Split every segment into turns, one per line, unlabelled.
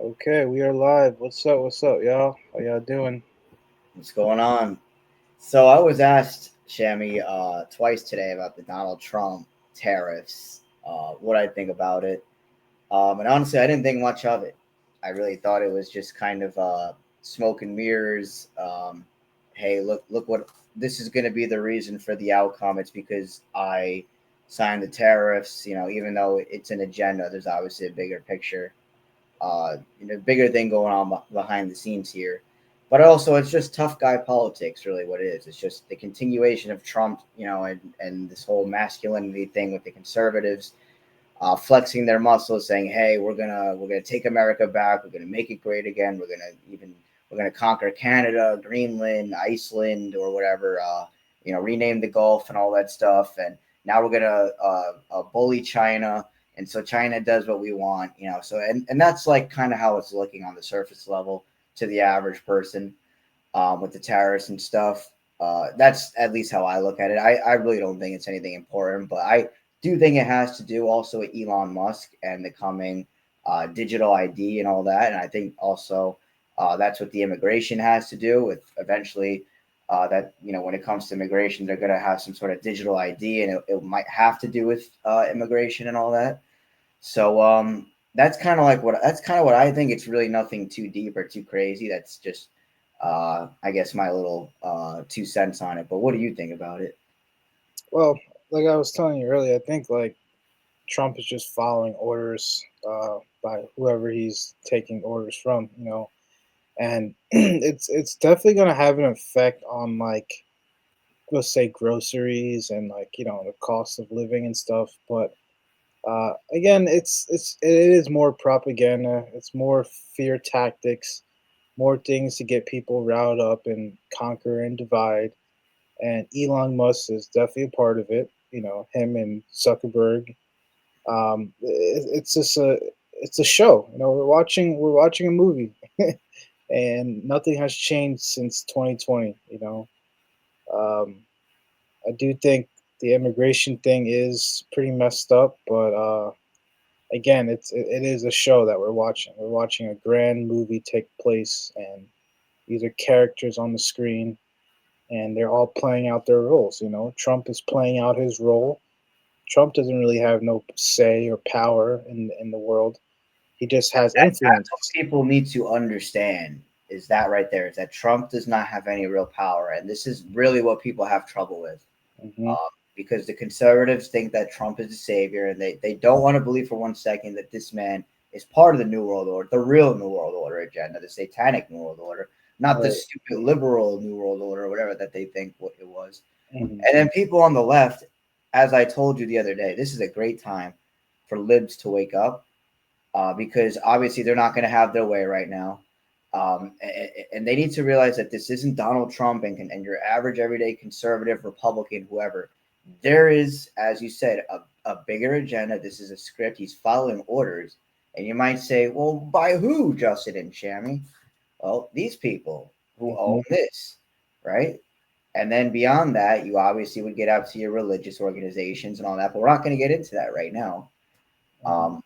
Okay, we are live. What's up? What's up, y'all? How y'all doing?
What's going on? So I was asked, Shammy, twice today about the Donald Trump tariffs, what I think about it. And honestly, I didn't think much of it. I really thought it was just kind of smoke and mirrors. Hey, look what this is going to be the reason for the outcome. It's because I signed the tariffs. Even though it's an agenda, there's obviously a bigger picture, bigger thing going on behind the scenes here. But also, it's just tough guy politics, really. What it is, it's just the continuation of Trump, and this whole masculinity thing with the conservatives, flexing their muscles, saying, "Hey, we're gonna take America back. We're gonna make it great again. We're gonna conquer Canada, Greenland, Iceland, or whatever. Rename the Gulf and all that stuff. And now we're gonna bully China, and so China does what we want. So and that's like kind of how it's looking on the surface level to the average person, with the tariffs and stuff. That's at least how I look at it. I really don't think it's anything important, but I do think it has to do also with Elon Musk and the coming digital ID and all that. And I think also that's what the immigration has to do with eventually. That when it comes to immigration, they're going to have some sort of digital ID, and it might have to do with immigration and all that. So that's kind of what I think. It's really nothing too deep or too crazy. That's just I guess my little 2 cents on it. But what do you think about it?
Well, like I was telling you earlier, I think like Trump is just following orders by whoever he's taking orders from, and it's definitely gonna have an effect on like let's say groceries and like the cost of living and stuff. But again, it is more propaganda. It's more fear tactics, more things to get people riled up and conquer and divide. And Elon Musk is definitely a part of it. Him and Zuckerberg. It's just a show. We're watching a movie, and nothing has changed since 2020. Um, I do think the immigration thing is pretty messed up, but again, it is a show that we're watching. We're watching a grand movie take place, and these are characters on the screen, and they're all playing out their roles. Trump is playing out his role. Trump doesn't really have no say or power in the world. He just has
That's what
influence.
people need to understand. Is that right there? Is that Trump does not have any real power, and this is really what people have trouble with.
Hmm.
uh, because the conservatives think that Trump is the savior, and they don't want to believe for 1 second that this man is part of the New World Order, the real New World Order agenda, the satanic New World Order, not the
Right.
stupid liberal New World Order or whatever that they think what it was.
Hmm.
And then people on the left, as I told you the other day, this is a great time for libs to wake up, because obviously they're not going to have their way right now. And they need to realize that this isn't Donald Trump and your average everyday conservative, Republican, whoever. There is, as you said, a bigger agenda. This is a script. He's following orders. And you might say, well, by who, Justin and Shammy? Well, these people who
Hmm.
own this, right? And then beyond that, you obviously would get out to your religious organizations and all that, but we're not going to get into that right now.
Hmm.
Um,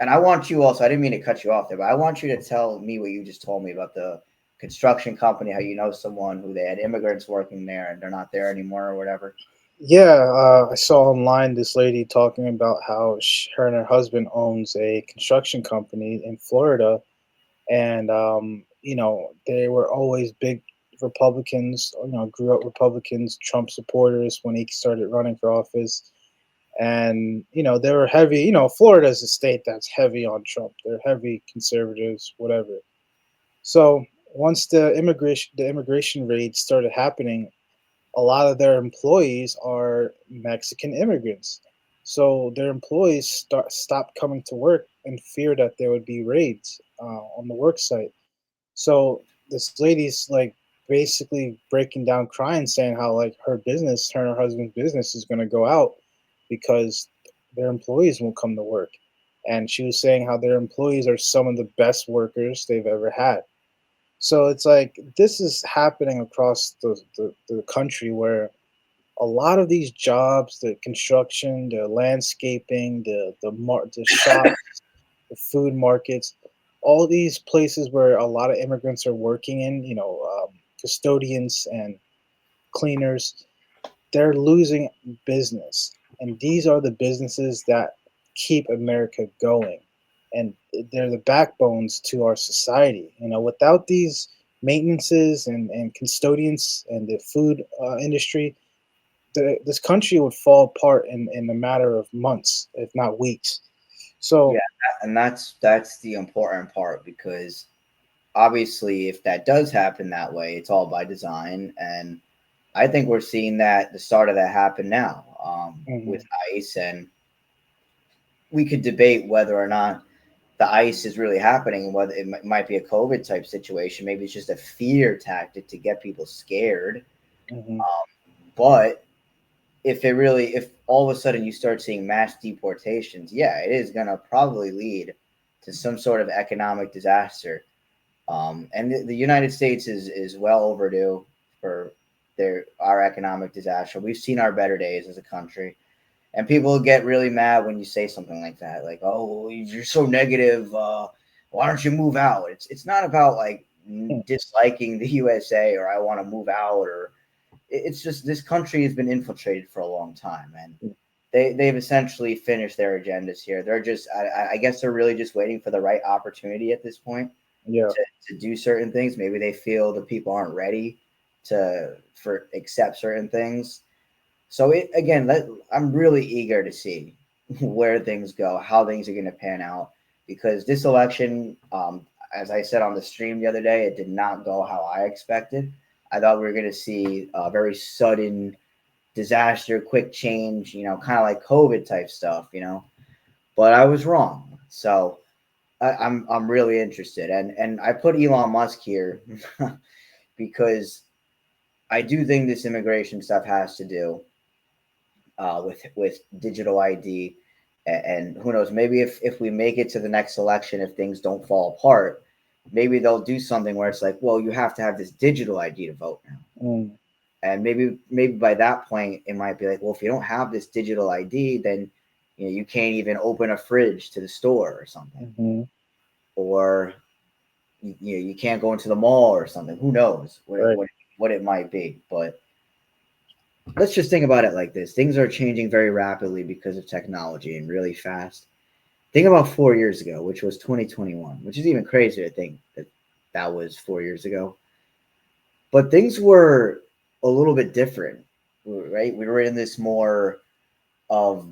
and I want you also, I didn't mean to cut you off there, but I want you to tell me what you just told me about the construction company, how you know someone who they had immigrants working there and they're not there anymore or whatever.
Yeah, I saw online this lady talking about how her and her husband owns a construction company in Florida, and they were always big Republicans. Grew up Republicans, Trump supporters when he started running for office, and they were heavy. Florida is a state that's heavy on Trump. They're heavy conservatives, whatever. So once the immigration raids started happening, a lot of their employees are Mexican immigrants. So their employees stopped coming to work in fear that there would be raids on the work site. So this lady's like basically breaking down, crying, saying how like her and her husband's business is going to go out because their employees won't come to work. And she was saying how their employees are some of the best workers they've ever had. So it's like this is happening across the country where a lot of these jobs, the construction, the landscaping, the shops, the food markets, all these places where a lot of immigrants are working in, custodians and cleaners, they're losing business. And these are the businesses that keep America going. And they're the backbones to our society. Without these maintenances and custodians and the food industry, this country would fall apart in a matter of months, if not weeks.
Yeah,
So,
and that's the important part because obviously, if that does happen that way, it's all by design, and I think we're seeing that the start of that happen now with
mhm,
ICE, and we could debate whether or not the ICE is really happening, whether might be a COVID type situation. Maybe it's just a fear tactic to get people scared.
mhm,
But if all of a sudden you start seeing mass deportations, yeah, it is gonna probably lead to some sort of economic disaster. And the United States is well overdue for our economic disaster. We've seen our better days as a country, and people get really mad when you say something like that, like, "Oh, you're so negative. Why don't you move out?" It's not about like
mm,
disliking the USA or I want to move out, or it's just this country has been infiltrated for a long time, and
mm,
they've essentially finished their agendas here. They're just I guess they're really just waiting for the right opportunity at this point
yeah,
to do certain things. Maybe they feel the people aren't ready to for accept certain things. So I'm really eager to see where things go, how things are going to pan out, because this election, as I said on the stream the other day, it did not go how I expected. I thought we were going to see a very sudden disaster, quick change, kind of like COVID type stuff. But I was wrong. So I'm really interested, and I put Elon Musk here because I do think this immigration stuff has to do with digital ID, and who knows, maybe if we make it to the next election, if things don't fall apart, maybe they'll do something where it's like, well, you have to have this digital ID to vote now,
mm,
and maybe by that point it might be like, well, if you don't have this digital ID, then you can't even open a fridge to the store or something,
mhm,
or you can't go into the mall or something. Who knows
right,
what it might be, but let's just think about it like this: things are changing very rapidly because of technology and really fast. Think about 4 years ago, which was 2021, which is even crazier to think that that was 4 years ago. But things were a little bit different, right? We were in this more of,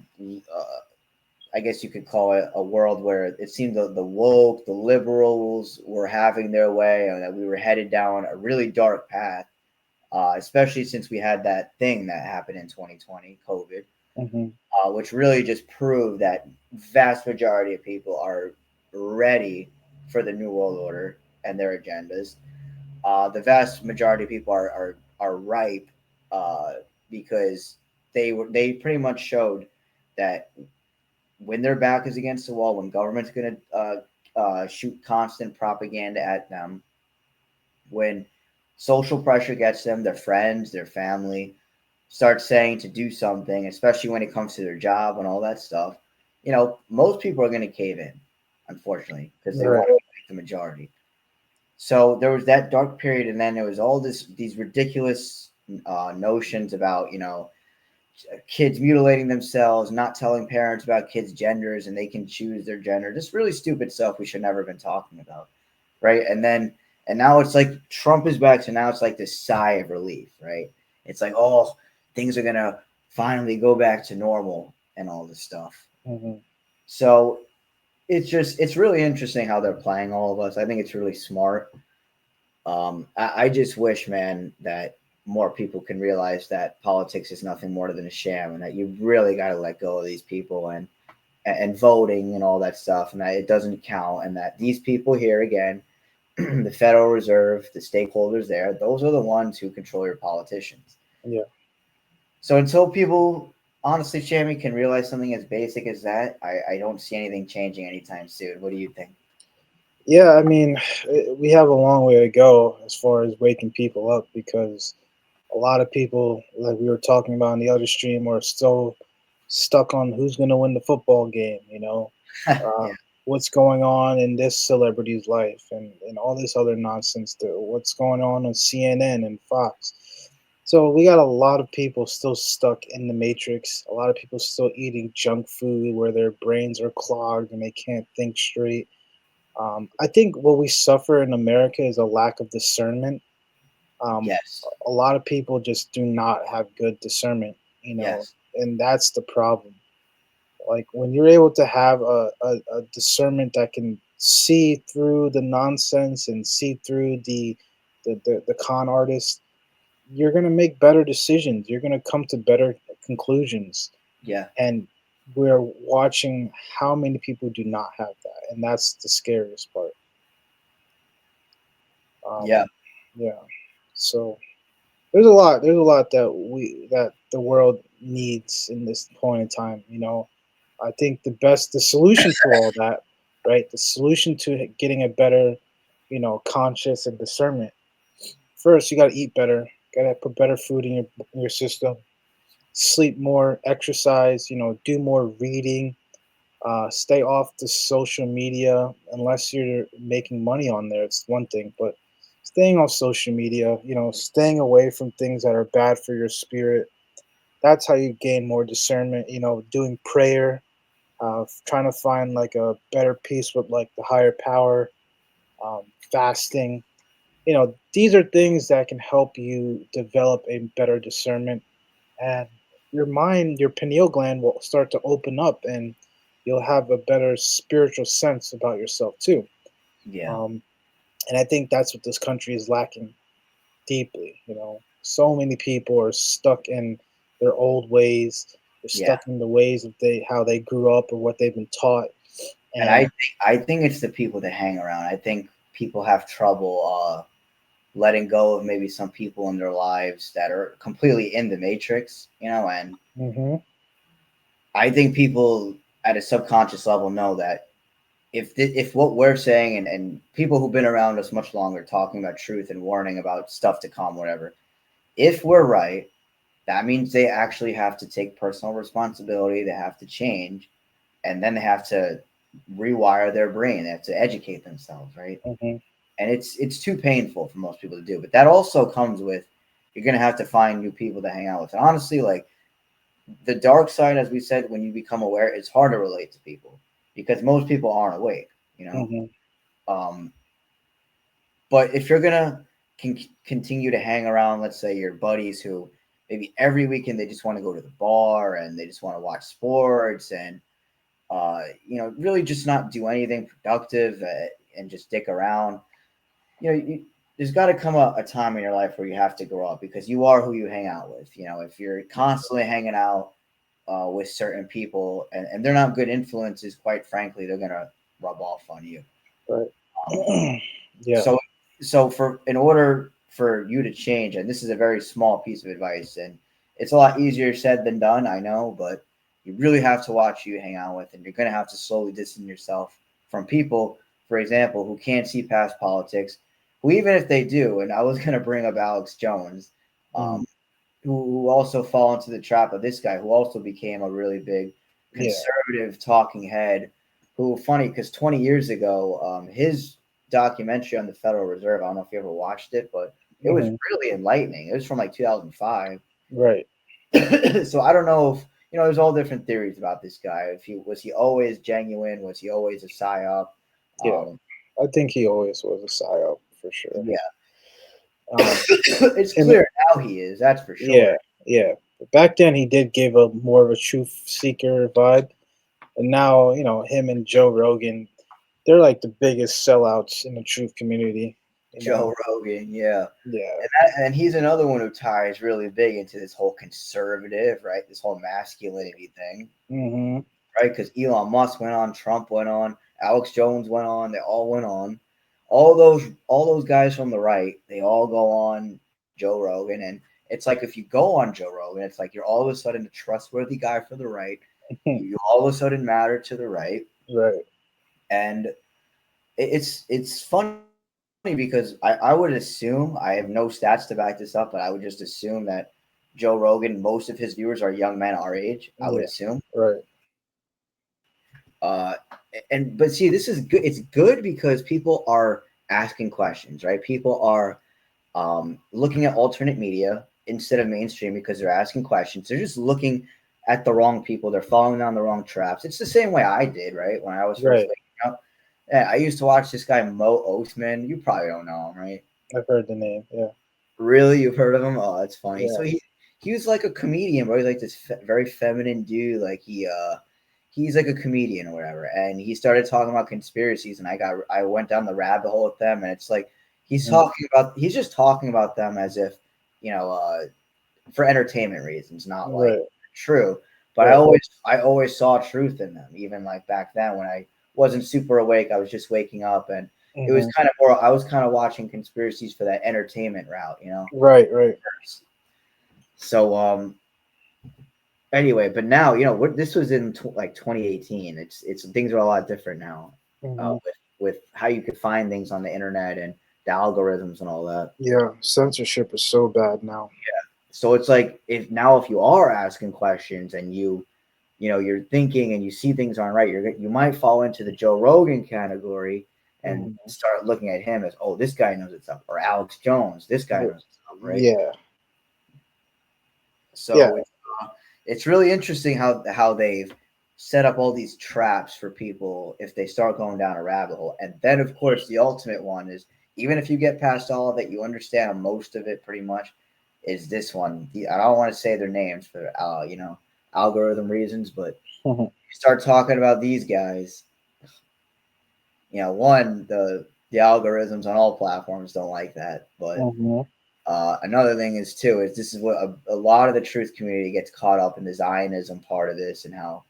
I guess you could call it a world where it seemed the woke, the liberals were having their way, and that we were headed down a really dark path, especially since we had that thing that happened in 2020, COVID,
mhm,
which really just proved that vast majority of people are ready for the new world order and their agendas. The vast majority of people are ripe, uh, because they pretty much showed that when their back is against the wall, when government's going to shoot constant propaganda at them, when social pressure gets them, their friends, their family start saying to do something, especially when it comes to their job and all that stuff, most people are going to cave in, unfortunately, because they
right,
want to make the majority. So there was that dark period, and then there was all these ridiculous notions about kids mutilating themselves, not telling parents about kids' genders, and they can choose their gender. Just really stupid stuff we should never have been talking about, right? And now it's like Trump is back, so now it's like this sigh of relief, right? It's like, oh, things are gonna finally go back to normal and all this stuff.
mhm,
So it's really interesting how they're playing all of us. I think it's really smart. I just wish, man, that more people can realize that politics is nothing more than a sham, and that you really got to let go of these people and voting and all that stuff, and that it doesn't count, and that these people here again, the Federal Reserve, the stakeholders there, those are the ones who control your politicians.
yeah.
So until people, honestly, Shammy, can realize something as basic as that, I don't see anything changing anytime soon. What do you think?
Yeah, I mean, we have a long way to go as far as waking people up because a lot of people, like we were talking about in the other stream, are still stuck on who's going to win the football game.
Yeah.
what's going on in this celebrity's life and all this other nonsense, what's going on CNN and Fox. So we got a lot of people still stuck in the matrix, a lot of people still eating junk food where their brains are clogged and they can't think straight. I think what we suffer in America is a lack of discernment. um,
Yes.
a lot of people just do not have good discernment,
Yes.
and that's the problem. Like when you're able to have a discernment that can see through the nonsense and see through the con artist, you're going to make better decisions. You're going to come to better conclusions.
Yeah.
And we're watching how many people do not have that. And that's the scariest part.
Yeah.
Yeah. So there's a lot that the world needs in this point in time. I think the solution to all that, right? The solution to getting a better, conscious and discernment. First, you got to eat better. Got to put better food in your system. Sleep more, exercise. Do more reading. Stay off the social media unless you're making money on there. It's one thing, but staying off social media, staying away from things that are bad for your spirit. That's how you gain more discernment. Doing prayer, trying to find like a better peace with like the higher power, fasting. These are things that can help you develop a better discernment, and your mind, your pineal gland will start to open up, and you'll have a better spiritual sense about yourself too.
Yeah.
Um, and I think that's what this country is lacking deeply. So many people are stuck in their old ways. They're
Yeah.
stuck in the ways of how they grew up or what they've been taught.
And
And
I think it's the people that hang around. I think people have trouble letting go of maybe some people in their lives that are completely in the matrix, and
hmm
I think people at a subconscious level know that if what we're saying, and people who've been around us much longer talking about truth and warning about stuff to come, whatever, if we're right, that means they actually have to take personal responsibility. They have to change, and then they have to rewire their brain. They have to educate themselves, right?
hmm
And it's too painful for most people to do. But that also comes with you're gonna have to find new people to hang out with. And honestly, like the dark side, as we said, when you become aware, it's hard to relate to people because most people aren't awake, you know.
hmm
Um, but if you're gonna continue to hang around, let's say your buddies who maybe every weekend they just want to go to the bar and they just want to watch sports and really just not do anything productive and just dick around. There's got to come a time in your life where you have to grow up because you are who you hang out with. If you're constantly hanging out with certain people and they're not good influences, quite frankly, they're gonna rub off on you.
right.
Um,
Yeah.
so, so for in order for you to change, and this is a very small piece of advice, and it's a lot easier said than done, I know, but you really have to watch who you hang out with, and you're gonna have to slowly distance yourself from people, for example, who can't see past politics, who even if they do, and I was gonna bring up Alex Jones,
Mm,
um, who also fall into the trap of this guy, who also became a really big
yeah.
conservative talking head. Who funny because 20 years ago, his documentary on the Federal Reserve. I don't know if you ever watched it, but it was
hmm
really enlightening. It was from like 2005.
Right.
So I don't know if there's all different theories about this guy. If he always genuine? Was he always a psyop?
Yeah.
Um,
I think he always was a psyop for sure.
yeah,
Um,
it's
and
clear now he is. That's for
yeah,
sure.
yeah. But back then he did give a more of a truth seeker vibe, and now him and Joe Rogan, they're like the biggest sellouts in the truth community. You know.
Joe Rogan, yeah.
Yeah.
And he's another one who ties really big into this whole conservative, right? This whole masculinity thing,
hmm
right? Because Elon Musk went on, Trump went on, Alex Jones went on, they all went on. All those guys from the right, they all go on Joe Rogan, and it's like if you go on Joe Rogan, it's like you're all of a sudden a trustworthy guy for the right. You all of a sudden matter to the right,
right.
and it's funny because I would assume I have no stats to back this up, but I would just assume that Joe Rogan, most of his viewers are young men our age. I would
Yeah.
assume.
Right.
Uh, and but see, this is good. It's good because people are asking questions, right? People are looking at alternate media instead of mainstream because they're asking questions. They're just looking at the wrong people. They're falling down the wrong traps. It's the same way I did, right? When I was first
Right.
waking up. Yeah, I used to watch this guy Mo Oathman. You probably don't know him, right?
I've heard the name. Yeah.
Really, you've heard of him? Oh, that's funny. So
Yeah.
he was like a comedian, but he's like this very feminine dude. Like he's like a comedian or whatever, and he started talking about conspiracies, and I went down the rabbit hole with them, and it's like
Mhm.
he's just talking about them as if you know for entertainment reasons, not like
Right.
true. But
Right.
I always saw truth in them, even like back then when I wasn't super awake. I was just waking up, and it was
Hmm.
kind of more. I was kind of watching conspiracies for that entertainment route, you know.
Right. Right.
So anyway, but now you know what this was in like 2018. It's things are a lot different now,
Hmm.
with how you could find things on the internet and the algorithms and all that.
Yeah. Censorship is so bad now.
So it's like if you are asking questions and you know you're thinking and you see things aren't right, you might fall into the Joe Rogan category and
Hmm.
start looking at him as, oh, this guy knows it's up, or Alex Jones, this guy knows it's up, right?
Yeah. Yeah.
So it's really interesting how they've set up all these traps for people if they start going down a rabbit hole. And then of course the ultimate one is, even if you get past all of it, you understand most of it pretty much. Is this one? I don't want to say their names for you know, algorithm reasons, but
Hmm.
you start talking about these guys. You know, one, the algorithms on all platforms don't like that, but
Hmm.
another thing is too is this is what a lot of the truth community gets caught up in, the Zionism part of this, and how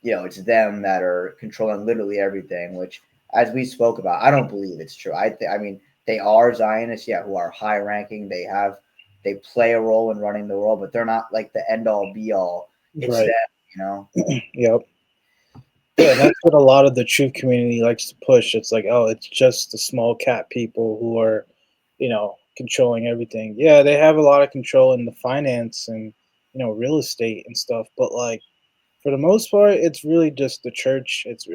you know it's them that are controlling literally everything. Which, as we spoke about, I don't believe it's true. I mean they are Zionists, yeah, who are high ranking. They play a role in running the world, but they're not like the end all be all. It's
Right.
them, you know.
Yep. Yeah, and that's what a lot of the truth community likes to push. It's like, oh, it's just the small cat people who are, controlling everything. Yeah, they have a lot of control in the finance and real estate and stuff. But like for the most part, it's really just the church. It's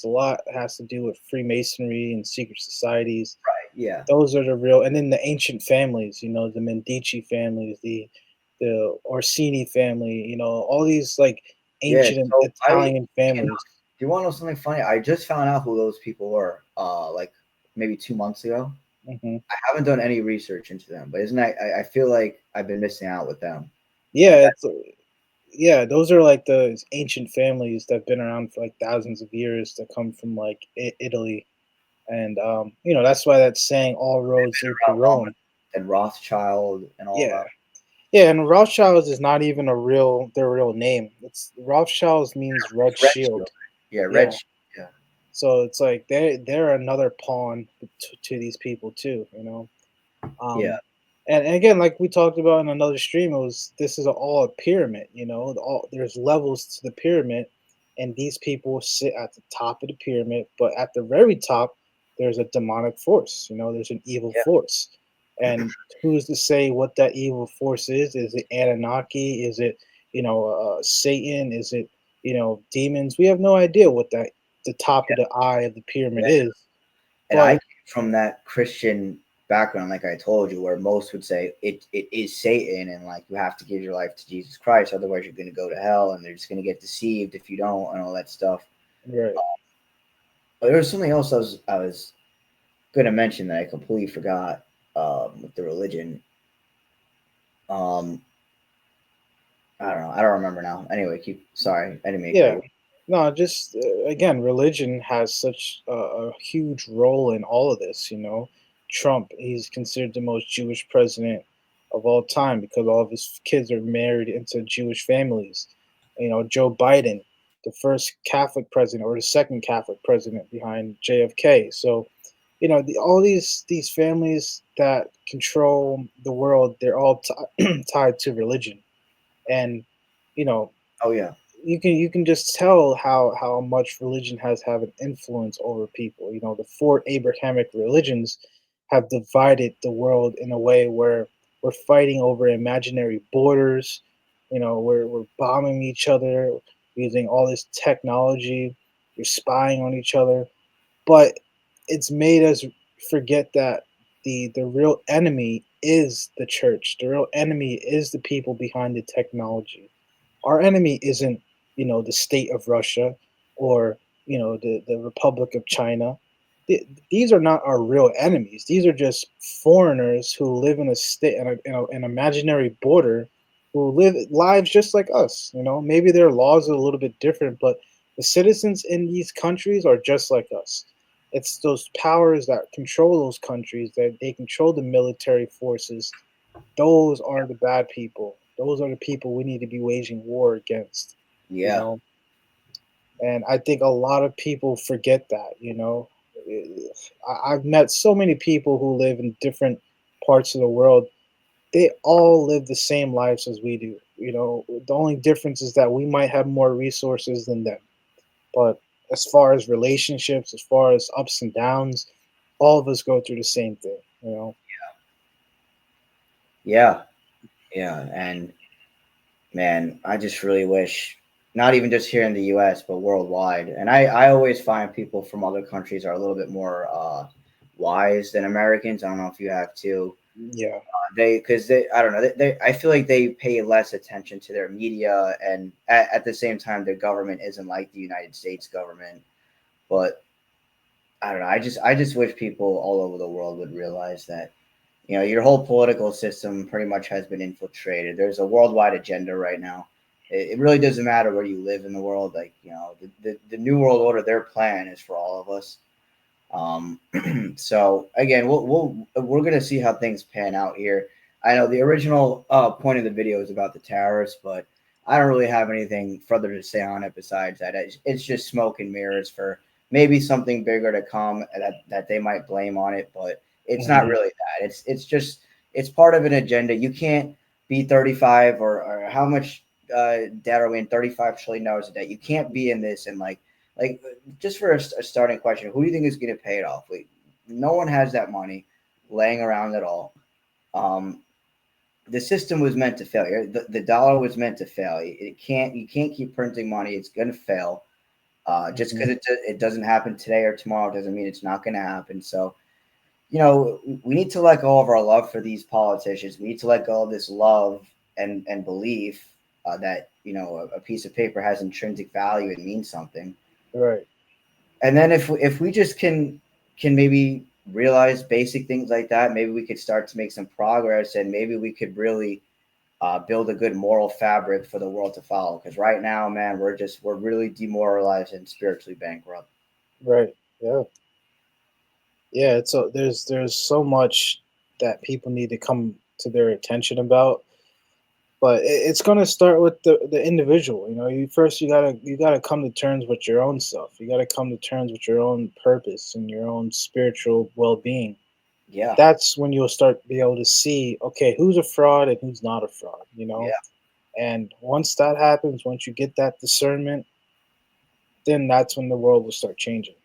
a lot has to do with Freemasonry and secret societies.
Yeah,
Those are the real, and then the ancient families. The Medici families, the Orsini family. All these like
yeah.
ancient
So
Italian
you know,
families.
do you want to know something funny? I just found out who those people were. Like maybe 2 months ago.
Hmm.
I haven't done any research into them, but isn't I feel like I've been missing out with them.
Yeah,
Like I,
yeah, those are like those ancient families that've been around for like thousands of years that come from like Italy, and that's why that saying "all roads lead to
around longer
Rome."
than Rothschild and all
Yeah,
that.
yeah, and Rothschilds is not even their real name. It's Rothschilds means red
Red Shield.
shield.
Yeah, Red
Yeah,
Shield. Yeah.
so it's like they're another pawn to these people too.
Yeah.
Um, and again, like we talked about in another stream, this is all a pyramid. There's levels to the pyramid, and these people sit at the top of the pyramid. But at the very top, there's a demonic force. There's an evil
Yeah.
force, and who's to say what that evil force is? Is it Anunnaki? Is it Satan? Is it demons? We have no idea what that the top of the eye of the pyramid
Yeah.
is.
And I
But
came from that Christian background, like I told you, where most would say it is Satan, and like you have to give your life to Jesus Christ, otherwise you're going to go to hell, and they're just going to get deceived if you don't, and all that stuff.
right,
But there was something else I was going to mention that I completely forgot with the religion. Um, I don't know. I don't remember now. Anyway, keep. Sorry, I didn't mean to cut
yeah.
you.
No, just again, religion has such a huge role in all of this. Trump, he's considered the most Jewish president of all time because all of his kids are married into Jewish families. Joe Biden, the first Catholic president or the second Catholic president behind JFK. So, all these families that control the world, they're all tied to religion, and you know
Oh yeah,
you can just tell how much religion has have an influence over people. The four Abrahamic religions have divided the world in a way where we're fighting over imaginary borders. We're bombing each other using all this technology. you're spying on each other, but it's made us forget that the real enemy is the church. The real enemy is the people behind the technology. Our enemy isn't, the state of Russia or, the Republic of China. These are not our real enemies. These are just foreigners who live in a state, an imaginary border, who live lives just like us. Maybe their laws are a little bit different, but the citizens in these countries are just like us. It's those powers that control those countries, that they control the military forces. Those are the bad people. Those are the people we need to be waging war against, you
Yeah.
know. And I think a lot of people forget that, I've met so many people who live in different parts of the world. They all live the same lives as we do. The only difference is that we might have more resources than them. But as far as relationships, as far as ups and downs, all of us go through the same thing.
Yeah. Yeah. And man, I just really wish, not even just here in the U.S., but worldwide. And I always find people from other countries are a little bit more wise than Americans. I don't know if you have too.
Yeah,
Because they, I don't know, I feel like they pay less attention to their media, and at the same time, their government isn't like the United States government. But I don't know. I just wish people all over the world would realize that your whole political system pretty much has been infiltrated. There's a worldwide agenda right now. It really doesn't matter where you live in the world. Like the new world order, their plan is for all of us. Um, so again, we're gonna see how things pan out here. I know the original point of the video is about the tariffs, but I don't really have anything further to say on it besides that it's just smoke and mirrors for maybe something bigger to come that they might blame on it, but it's not
hmm
really that. It's just it's part of an agenda. You can't be 35 or how much debt are we in? $35 trillion of debt. You can't be in this and like just for a starting question, who do you think is going to pay it off? No one has that money laying around at all. Um, the system was meant to fail. The dollar was meant to fail. You can't keep printing money. It's going to fail. Just
hmm
because it doesn't happen today or tomorrow doesn't mean it's not going to happen. So we need to let go of our love for these politicians. We need to let go of this love and belief that a piece of paper has intrinsic value and means something.
right,
And then if we just can maybe realize basic things like that, maybe we could start to make some progress, and maybe we could really build a good moral fabric for the world to follow. Because right now, man, we're really demoralized and spiritually bankrupt.
right, yeah, yeah. There's so much that people need to come to their attention about, but it's gonna start with the individual. You gotta come to terms with your own self. You gotta come to terms with your own purpose and your own spiritual well being.
Yeah,
That's when you'll start be able to see, okay, who's a fraud and who's not a fraud.
yeah,
And once that happens, once you get that discernment, then that's when the world will start changing.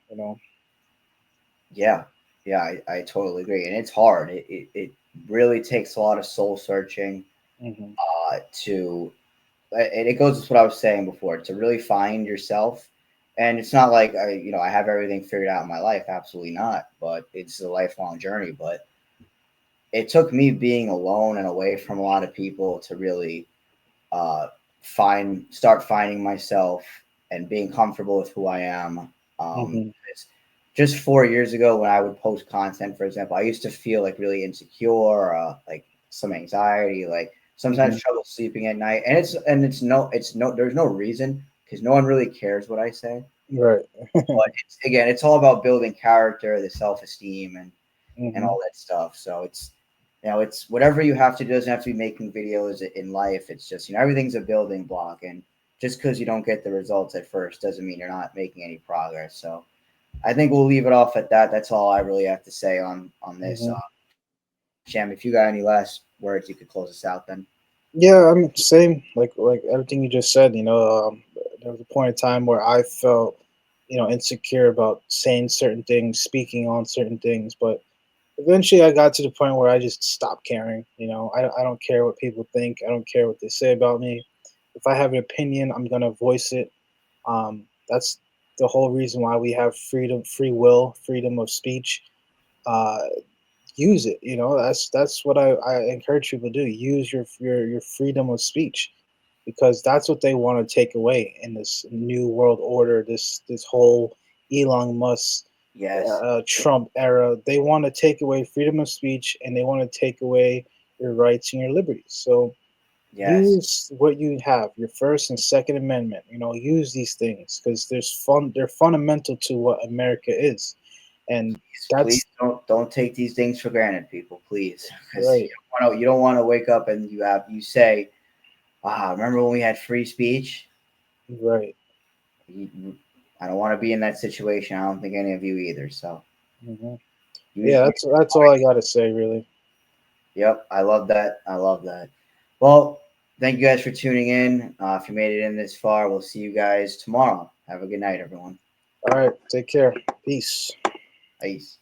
yeah, yeah. I totally agree, and it's hard. It really takes a lot of soul searching
hmm
to and it goes with what I was saying before, to really find yourself. And it's not like I have everything figured out in my life. Absolutely not. But it's a lifelong journey. But it took me being alone and away from a lot of people to really uh, start finding myself and being comfortable with who I am.
hmm
It's just 4 years ago when I would post content, for example, I used to feel like really insecure, like some anxiety, like sometimes
hmm
trouble sleeping at night, and it's no there's no reason because no one really cares what I say.
Right.
But again, it's all about building character, the self esteem, and
hmm
all that stuff. So it's whatever you have to do. It doesn't have to be making videos in life. It's just everything's a building block, and just because you don't get the results at first doesn't mean you're not making any progress. So I think we'll leave it off at that. That's all I really have to say on this.
hmm
Sham, if you got any last words, you could close us out then.
Yeah, I mean, same like everything you just said. There was a point in time where I felt, insecure about saying certain things, speaking on certain things, but eventually I got to the point where I just stopped caring. I don't care what people think. I don't care what they say about me. If I have an opinion, I'm gonna voice it. That's the whole reason why we have freedom, free will, freedom of speech. Uh, Use it. That's what I encourage people to do. Use your freedom of speech, because that's what they want to take away in this new world order. This whole Elon Musk,
Yes.
Trump era. They want to take away freedom of speech, and they want to take away your rights and your liberties. So
Yes.
use what you have, your First and Second Amendment. Use these things because they're fundamental to what America is, and
Please
that's
don't take these things for granted, people. Please, because
right,
you don't want to wake up and you say, remember when we had free speech?
right.
I don't want to be in that situation. I don't think any of you either. So
Hmm.
use
Yeah,
use
that's all I gotta say, really.
Yep, I love that. I love that. Well, thank you guys for tuning in. If you made it in this far, we'll see you guys tomorrow. Have a good night, everyone.
All right, take care. Peace.
Peace.